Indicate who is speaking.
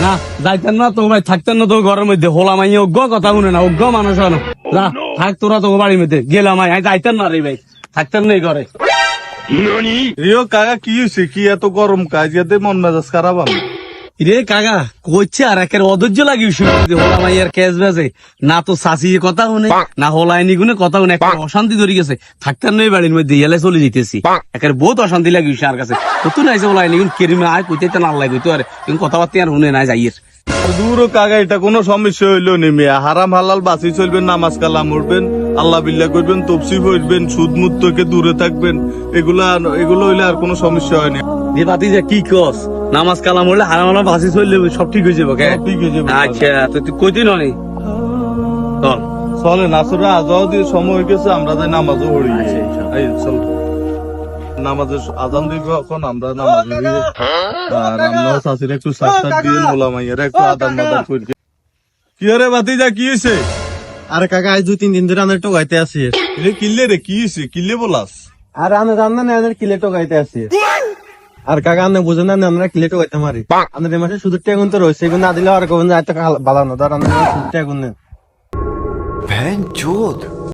Speaker 1: না যাইতেন না তো ভাই, থাকতেন না তো ঘরের মধ্যে, হোলাম আই অজ্ঞ কথা শুনে না, অজ্ঞ মানুষ আনো যা থাক তোরা তো বাড়ির মধ্যে, গেলাম আই যাইতেন না রে ভাই, থাকতেন না এই ঘরে।
Speaker 2: রিও কাকা কি হয়েছে? কি এত গরম কাজ ইয়াতে মন মেজাজ খারাপ আমি?
Speaker 1: রে কাকা কইছে আর একের অধৈর্য লাগি হোলা মাইয়ার ক্যাশ বেজে, না তো সাসি কথা শুনে না হোলাইনি গুনে কথা শুনে, একটা অশান্তি ধরে গেছে, থাকতেন নই বাড়ির মধ্যে, এলে চলে যেতেছি, একের বহুত অশান্তি লাগিছে আর কাছে, কত নাইছে হোলাইনি গুন কেরিমে আয় কইতে না আল্লাহ কইতো আরে কিন্তু কথাবার্তা আর শুনে নাই যাইয়ের।
Speaker 2: দূর কাকা, এটা কোনো সমস্যা হইলো নি মিয়া। হারাম হালাল বাঁচি চলবেন, নামাজ কালাম উঠবেন, আল্লাহ বিল্লাহ করবেন, তফসি পড়বেন, সুদ মুদ থেকে দূরে থাকবেন, এগুলো হইলে আর কোনো সমস্যা হয়নি।
Speaker 1: যে বাতি যে কি কস, নামাজ কালাম হলে হারাম হালাম বাসি চললে সব ঠিক হয়ে যাবে।
Speaker 2: সব ঠিক হয়ে যাবে।
Speaker 1: আচ্ছা তো তুই কইতি ননি চল
Speaker 2: চলেন আসলে আজাও দিয়ে সময় হয়ে গেছে, আমরা যাই নামাজও পড়ি। এই চল, নামাজের আজান দিব এখন, আমরা নামাজ পড়ি। আর আমরা শাশুড়ি একটু সাত দিয়ে মোলা মাইয়ার একটু আদান মাদান করি। কি রে বাতিজা, কি হয়েছে?
Speaker 3: আরে কাকা আজ 2-3 দিন ধরে আমরা টোকাইতে আছি।
Speaker 2: রে কিল্লে রে, কি হয়েছে? কিল্লে বলাস?
Speaker 3: আর আমরা জানা না আমাদের কিলে টোকাইতে আছি। আর কাকা আপনি বুঝেন না আমরা কিলে টোকাইতে মারি। আমাদের এই মাসে সুদের টাকা তো রয়েছে, এগুলো না দিলে আর কবেন ভালো না, ধর আমাদের সুদের টাকা